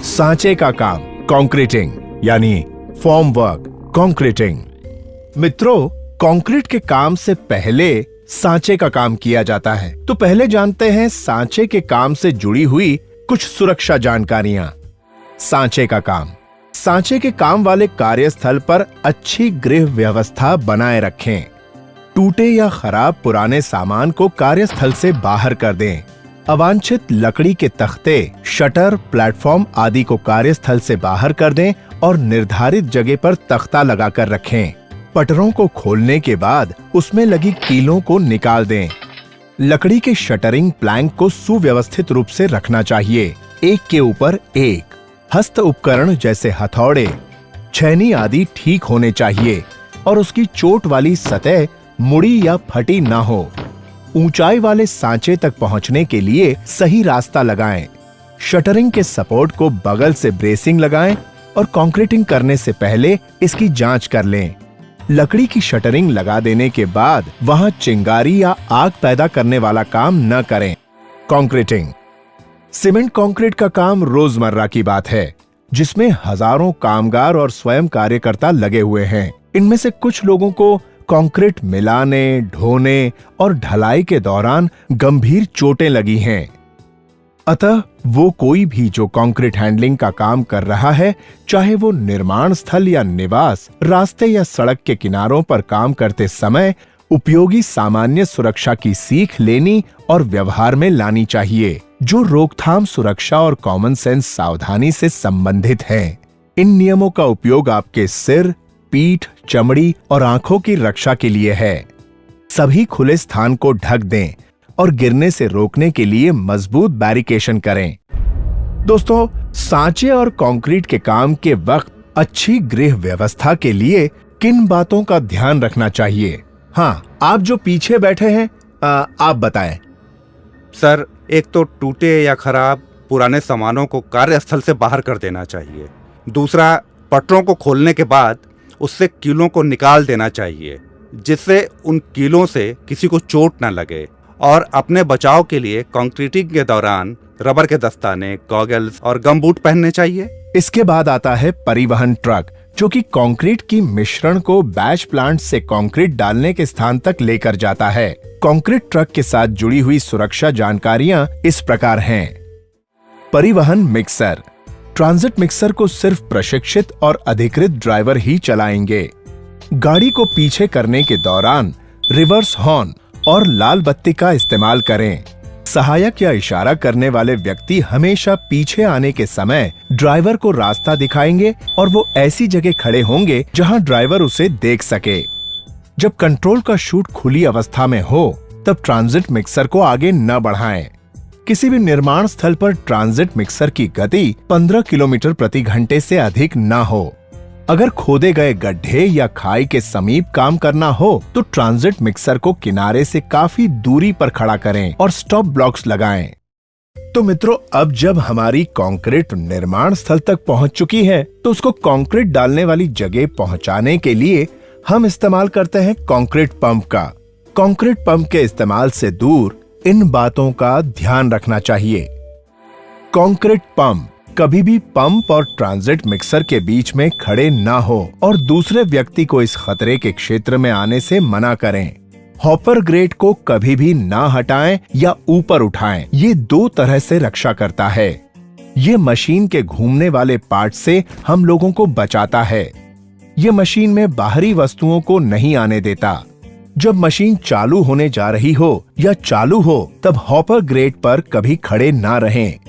सांचे का काम कंक्रीटिंग यानी फॉर्म वर्क कंक्रीटिंग। मित्रों, कंक्रीट के काम से पहले सांचे का काम किया जाता है। तो पहले जानते हैं सांचे के काम से जुड़ी हुई कुछ सुरक्षा जानकारियां। सांचे का काम। सांचे के काम वाले कार्यस्थल पर अच्छी गृह व्यवस्था बनाए रखें। टूटे या खराब पुराने सामान को कार्यस्थल से बाहर कर दें। अवांछित लकड़ी के तख्ते, शटर, प्लेटफॉर्म आदि को कार्यस्थल से बाहर कर दें और निर्धारित जगह पर तख्ता लगाकर रखें। पटरों को खोलने के बाद उसमें लगी कीलों को निकाल दें। लकड़ी के शटरिंग प्लैंक को सुव्यवस्थित रूप से रखना चाहिए, एक के ऊपर एक। हस्त उपकरण जैसे हथौड़े, छैनी आदि ठीक होने चाहिए और उसकी चोट वाली सतह मुड़ी या फटी ना हो। ऊंचाई वाले सांचे तक पहुंचने के लिए सही रास्ता लगाएं। शटरिंग के सपोर्ट को बगल से ब्रेसिंग लगाएं और कंक्रीटिंग करने से पहले इसकी जांच कर लें। लकड़ी की शटरिंग लगा देने के बाद वहां चिंगारी या आग पैदा करने वाला काम न करें। कंक्रीटिंग। सीमेंट कंक्रीट का काम रोजमर्रा की बात है, जिसमें हजारों कामगार और स्वयं कार्यकर्ता लगे हुए हैं। इनमें से कुछ लोगों को कंक्रीट मिलाने, ढोने और ढलाई के दौरान गंभीर चोटें लगी हैं। अतः वो कोई भी जो कंक्रीट हैंडलिंग का काम कर रहा है, चाहे वो निर्माण स्थल या निवास, रास्ते या सड़क के किनारों पर काम करते समय उपयोगी सामान्य सुरक्षा की सीख लेनी और व्यवहार में लानी चाहिए, जो रोकथाम, सुरक्षा और कॉमन सेंस सावधानी से संबंधित है। इन नियमों का उपयोग आपके सिर, पीठ, चमड़ी और आंखों की रक्षा के लिए है। सभी खुले स्थान को ढक दें और गिरने से रोकने के लिए मजबूत बैरिकेशन करें। दोस्तों, सांचे और कंक्रीट के काम के वक्त अच्छी गृह व्यवस्था के लिए किन बातों का ध्यान रखना चाहिए? हाँ, आप जो पीछे बैठे हैं, आप बताएं। सर, एक तो टूटे या खराब पुराने सामानों को कार्यस्थल से बाहर कर देना चाहिए। दूसरा, पटरों को खोलने के बाद उससे कीलों को निकाल देना चाहिए, जिससे उन कीलों से किसी को चोट न लगे। और अपने बचाव के लिए कंक्रीटिंग के दौरान रबर के दस्ताने, गॉगल्स और गमबूट पहनने चाहिए। इसके बाद आता है परिवहन ट्रक, जो कि कंक्रीट की मिश्रण को बैच प्लांट से कंक्रीट डालने के स्थान तक लेकर जाता है। कंक्रीट ट्रक के साथ जुड़ी हुई सुरक्षा जानकारियां इस प्रकार हैं। परिवहन मिक्सर। ट्रांजिट मिक्सर को सिर्फ प्रशिक्षित और अधिकृत ड्राइवर ही चलाएंगे। गाड़ी को पीछे करने के दौरान रिवर्स हॉर्न और लाल बत्ती का इस्तेमाल करें। सहायक या इशारा करने वाले व्यक्ति हमेशा पीछे आने के समय ड्राइवर को रास्ता दिखाएंगे और वो ऐसी जगह खड़े होंगे जहां ड्राइवर उसे देख सके। जब कंट्रोल का शूट खुली अवस्था में हो, तब ट्रांजिट मिक्सर को आगे न बढ़ाएं। किसी भी निर्माण स्थल पर ट्रांजिट मिक्सर की गति 15 किलोमीटर प्रति घंटे से अधिक न हो। अगर खोदे गए गड्ढे या खाई के समीप काम करना हो, तो ट्रांजिट मिक्सर को किनारे से काफी दूरी पर खड़ा करें और स्टॉप ब्लॉक्स लगाएं। तो मित्रों, अब जब हमारी कंक्रीट निर्माण स्थल तक पहुंच चुकी है, तो उसको कंक्रीट डालने वाली जगह पहुंचाने के लिए हम इस्तेमाल करते हैं कंक्रीट पंप का। कंक्रीट पंप के इस्तेमाल से दूर इन बातों का ध्यान रखना चाहिए। कंक्रीट पंप कभी भी पंप और ट्रांजिट मिक्सर के बीच में खड़े ना हो और दूसरे व्यक्ति को इस खतरे के क्षेत्र में आने से मना करें। हॉपर ग्रेट को कभी भी ना हटाएं या ऊपर उठाएं। ये दो तरह से रक्षा करता है। ये मशीन के घूमने वाले पार्ट से हम लोगों को बचाता है। ये मशीन में बाहरी वस्तुओं को नहीं आने देता। जब मशीन चालू होने जा रही हो या चालू हो, तब हॉपर ग्रेट पर कभी खड़े ना रहें।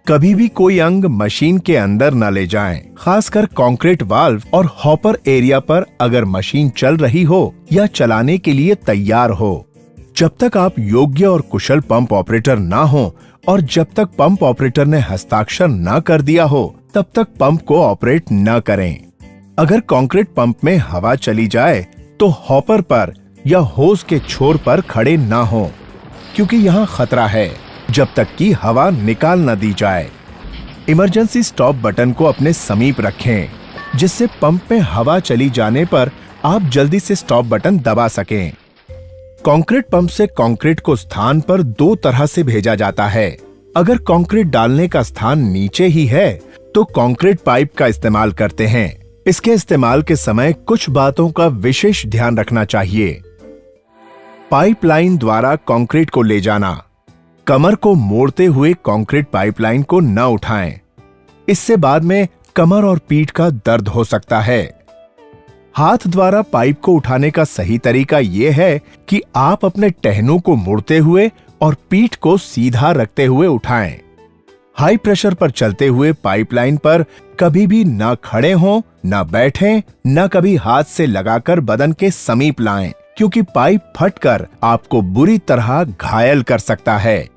कभी भी कोई अंग मशीन के अंदर न ले जाएं, खासकर कंक्रीट वाल्व और हॉपर एरिया पर अगर मशीन चल रही हो या चलाने के लिए तैयार हो। जब तक आप योग्य और कुशल पंप ऑपरेटर ना हो और जब तक पंप ऑपरेटर ने हस्ताक्षर न कर दिया हो, तब तक पंप को ऑपरेट न करें। अगर कंक्रीट पंप में हवा चली जाए, तो हॉपर पर या होज के छोर पर खड़े ना हो, क्योंकि यहाँ खतरा है जब तक कि हवा निकाल न दी जाए। इमरजेंसी स्टॉप बटन को अपने समीप रखें, जिससे पंप में हवा चली जाने पर आप जल्दी से स्टॉप बटन दबा सकें। कंक्रीट पंप से कंक्रीट को स्थान पर दो तरह से भेजा जाता है। अगर कंक्रीट डालने का स्थान नीचे ही है, तो कंक्रीट पाइप का इस्तेमाल करते हैं। इसके इस्तेमाल के समय कुछ बातों का विशेष ध्यान रखना चाहिए। पाइपलाइन द्वारा कंक्रीट को ले जाना। कमर को मोड़ते हुए कंक्रीट पाइपलाइन को न उठाएं। इससे बाद में कमर और पीठ का दर्द हो सकता है। हाथ द्वारा पाइप को उठाने का सही तरीका यह है कि आप अपने टहनों को मोड़ते हुए और पीठ को सीधा रखते हुए उठाएं। हाई प्रेशर पर चलते हुए पाइपलाइन पर कभी भी न खड़े हों, न बैठें, न कभी हाथ से लगाकर बदन के समीप लाएं, क्योंकि पाइप फटकर आपको बुरी तरह घायल कर सकता है।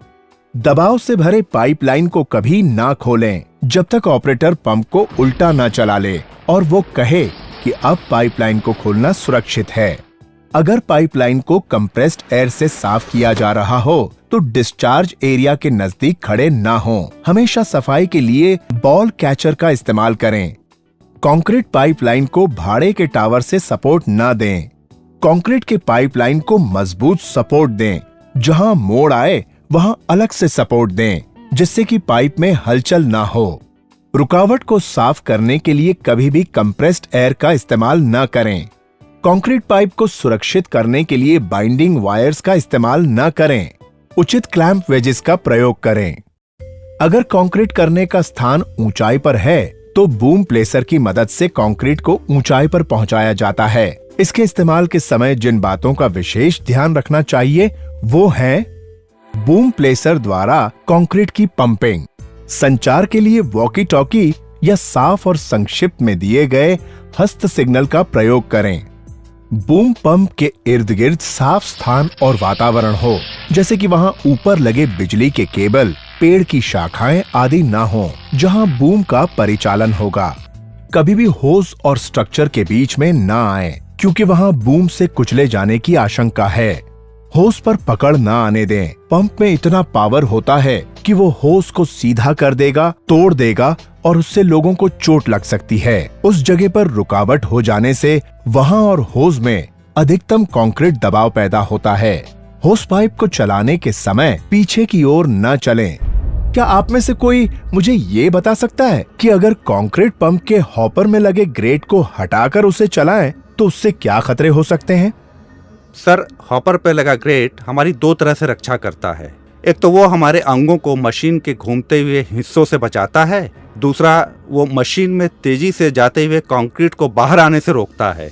दबाव से भरे पाइपलाइन को कभी ना खोलें जब तक ऑपरेटर पंप को उल्टा ना चला ले और वो कहे कि अब पाइपलाइन को खोलना सुरक्षित है। अगर पाइपलाइन को कंप्रेस्ड एयर से साफ किया जा रहा हो तो डिस्चार्ज एरिया के नजदीक खड़े ना हों। हमेशा सफाई के लिए बॉल कैचर का इस्तेमाल करें। कंक्रीट पाइपलाइन को भाड़े के टावर से सपोर्ट ना दें। कंक्रीट के पाइपलाइन को मजबूत सपोर्ट दें। जहां मोड़ आए वहां अलग से सपोर्ट दें, जिससे कि पाइप में हलचल ना हो। रुकावट को साफ करने के लिए कभी भी कंप्रेस्ड एयर का इस्तेमाल न करें। कंक्रीट पाइप को सुरक्षित करने के लिए बाइंडिंग वायर्स का इस्तेमाल न करें। उचित क्लैंप वेजेस का प्रयोग करें। अगर कंक्रीट करने का स्थान ऊंचाई पर है तो बूम प्लेसर की मदद से कंक्रीट को ऊंचाई पर पहुंचाया जाता है। इसके इस्तेमाल के समय जिन बातों का विशेष ध्यान रखना चाहिए वो है बूम प्लेसर द्वारा कंक्रीट की पंपिंग, संचार के लिए वॉकी टॉकी या साफ और संक्षिप्त में दिए गए हस्त सिग्नल का प्रयोग करें। बूम पंप के इर्द गिर्द साफ स्थान और वातावरण हो, जैसे कि वहां ऊपर लगे बिजली के केबल, पेड़ की शाखाएं आदि ना हो जहां बूम का परिचालन होगा। कभी भी होज और स्ट्रक्चर के बीच में ना आए, क्योंकि वहां बूम से कुचले जाने की आशंका है। होस पर पकड़ ना आने दें। पंप में इतना पावर होता है कि वो होस को सीधा कर देगा, तोड़ देगा और उससे लोगों को चोट लग सकती है। उस जगह पर रुकावट हो जाने से वहां और होस में अधिकतम कंक्रीट दबाव पैदा होता है। होस पाइप को चलाने के समय पीछे की ओर न चलें। क्या आप में से कोई मुझे ये बता सकता है कि अगर कंक्रीट पंप के हॉपर में लगे ग्रेट को हटाकर उसे चलाएं तो उससे क्या खतरे हो सकते हैं? सर, हॉपर पे लगा ग्रेट हमारी दो तरह से रक्षा करता है। एक तो वो हमारे अंगों को मशीन के घूमते हुए हिस्सों से बचाता है, दूसरा वो मशीन में तेजी से जाते हुए कंक्रीट को बाहर आने से रोकता है।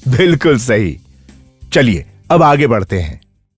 बिल्कुल सही। चलिए अब आगे बढ़ते हैं।